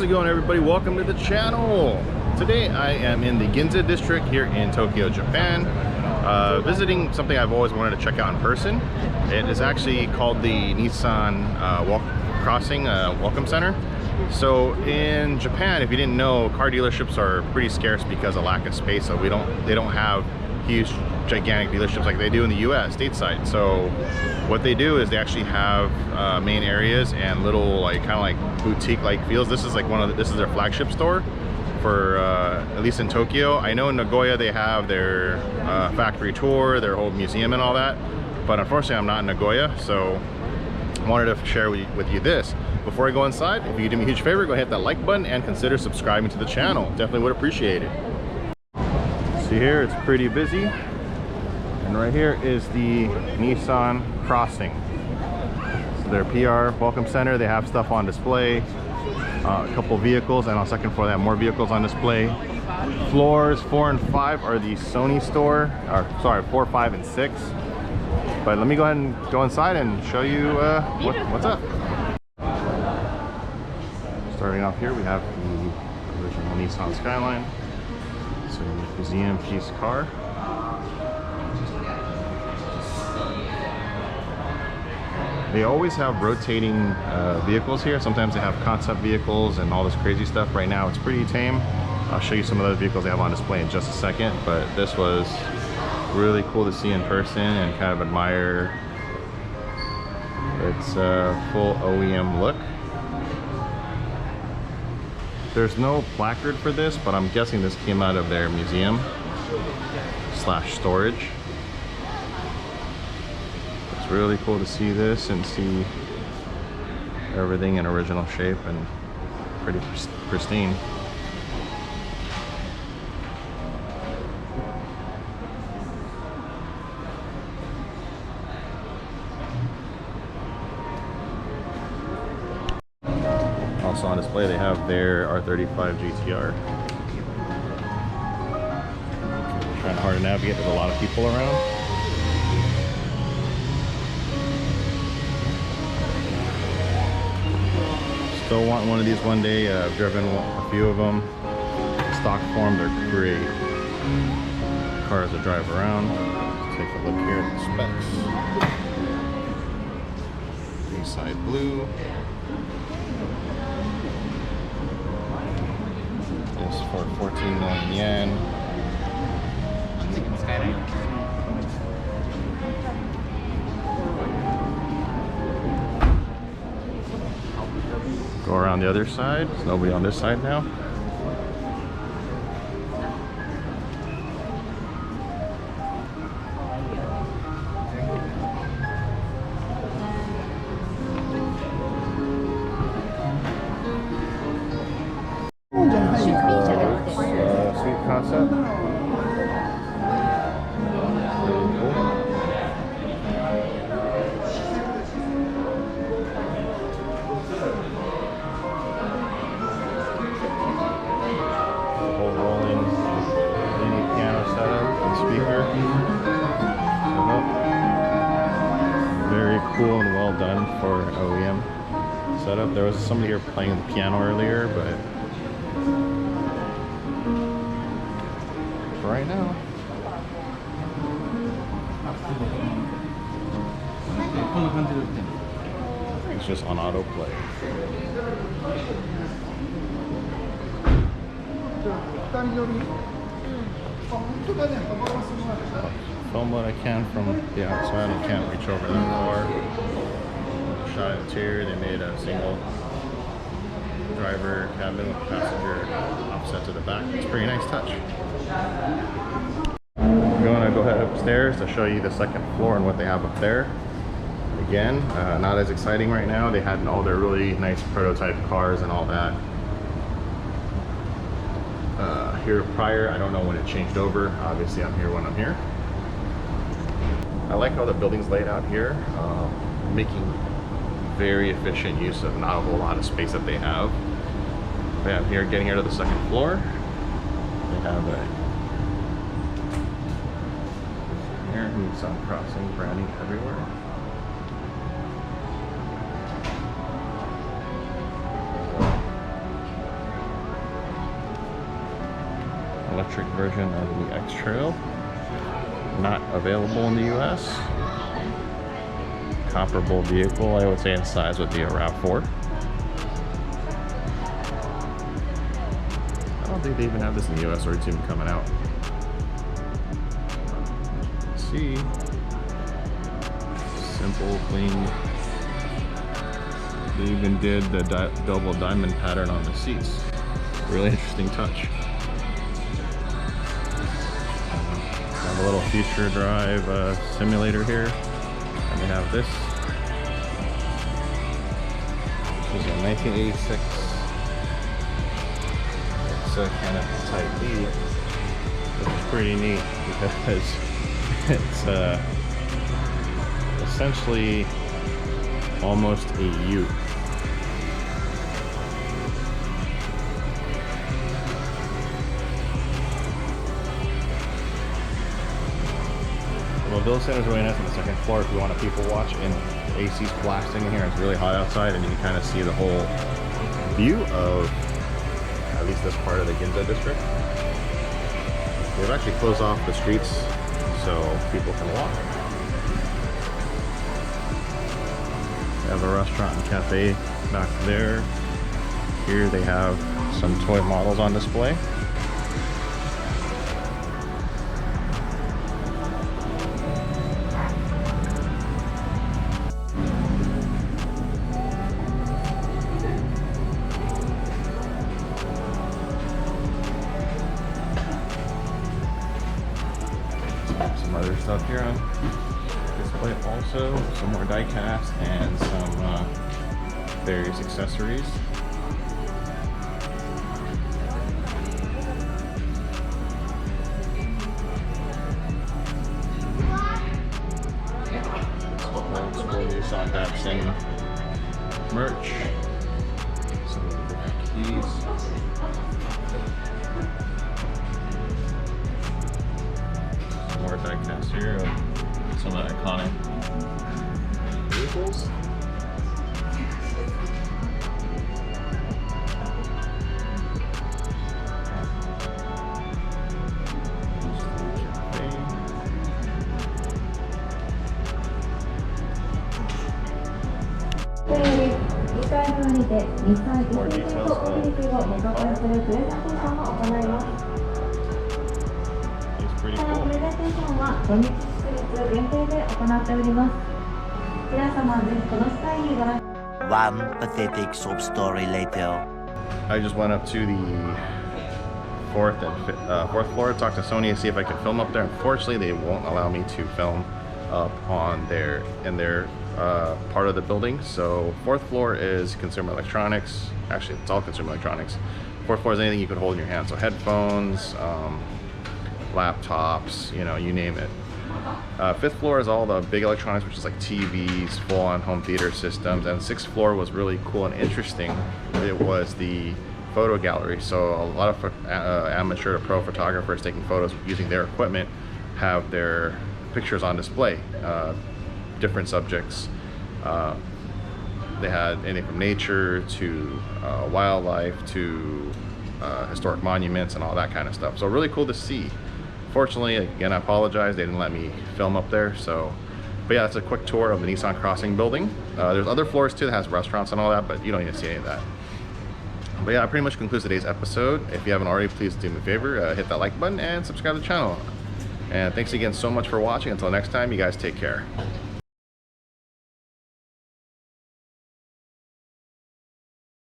it going, everybody? Welcome to the channel. Today I am in the Ginza district here in Tokyo, Japan, visiting something I've always wanted to check out in person. It is actually called the Nissan Crossing Welcome Center. So in Japan, if you didn't know, car dealerships are pretty scarce because of lack of space. So they don't have huge gigantic dealerships like they do in the US stateside. So what they do is they actually have main areas and little kind of like boutique like feels. This is like this is their flagship store for at least in Tokyo. I know in Nagoya they have their factory tour, their whole museum and all that, but unfortunately I'm not in Nagoya, so I wanted to share with you this. Before I go inside, if you could do me a huge favor, go ahead and hit that like button and consider subscribing to the channel. Definitely would appreciate it. See here, it's pretty busy. And right here is the Nissan Crossing. So their PR Welcome Center, they have stuff on display. A couple vehicles, and on the second floor they have more vehicles on display. Floors 4 and 5 are the Sony store, or sorry, 4, 5, and 6. But let me go ahead and go inside and show you what's up. Starting off here, we have the original Nissan Skyline. So museum piece car. They always have rotating vehicles here. Sometimes they have concept vehicles and all this crazy stuff. Right now it's pretty tame. I'll show you some of those vehicles they have on display in just a second, but this was really cool to see in person and kind of admire its full OEM look. There's no placard for this, but I'm guessing this came out of their museum / storage. It's really cool to see this and see everything in original shape and pretty pristine. Also on display they have their R35 GTR. Trying hard to navigate, there's a lot of people around. Still want one of these one day. I've driven a few of them. Stock form, they're great cars to drive around. Let's take a look here at the specs. Inside blue. This for 14 million yen. Go around the other side. There's nobody on this side now. Sweet concept. Really cool. Very cool and well done for OEM setup. There was somebody here playing the piano earlier, but for right now, it's just on autoplay. Film what I can from the outside. I can't reach over that far. Shot at interior. They made a single driver cabin with passenger offset to the back. It's a pretty nice touch. I'm going to go ahead upstairs to show you the second floor and what they have up there. Again, not as exciting right now. They had all their really nice prototype cars and all that. Here prior, I don't know when it changed over. Obviously I'm here when I'm here. I like how the building's laid out here, making very efficient use of not a whole lot of space that they have. They have here, getting here to the second floor, they have a here Nissan Crossing branding everywhere. electric version of the X-Trail. Not available in the US. Comparable vehicle, I would say, in size would be a RAV4. I don't think they even have this in the US, or it's even coming out. Let's see. Simple, clean. They even did the double diamond pattern on the seats. Really interesting touch. Have a little future drive simulator here. And we have this. This is a 1986. It's a kind of Type B, which is pretty neat because it's essentially almost a ute. The build center is really nice on the second floor if you want to people watch, and AC's blasting in here. It's really hot outside, and you can kind of see the whole view of at least this part of the Ginza district. They've actually closed off the streets so people can walk. They have a restaurant and cafe back there. Here they have some toy models on display. Some other stuff here on display also, some more die cast and some various accessories. Old school Nissan Datsun merch. Some of the keys. More die cast here of some of the iconic vehicles. More details on it. It's pretty cool. One pathetic sob story later. I just went up to the fourth floor to talk to Sony and see if I could film up there. Unfortunately, they won't allow me to film up on their part of the building. So fourth floor is consumer electronics. Actually, it's all consumer electronics. Fourth floor is anything you could hold in your hand. So headphones, laptops, you know, you name it. Fifth floor is all the big electronics, which is like TVs, full-on home theater systems. And sixth floor was really cool and interesting. It was the photo gallery. So a lot of amateur to pro photographers taking photos using their equipment have their pictures on display. Different subjects. They had anything from nature to wildlife to historic monuments and all that kind of stuff. So really cool to see. Fortunately, again, I apologize, they didn't let me film up there. So, but yeah, that's a quick tour of the Nissan Crossing building. There's other floors too that has restaurants and all that, but you don't need to see any of that. But yeah, that pretty much concludes today's episode. If you haven't already, please do me a favor, hit that like button and subscribe to the channel. And thanks again so much for watching. Until next time, you guys take care.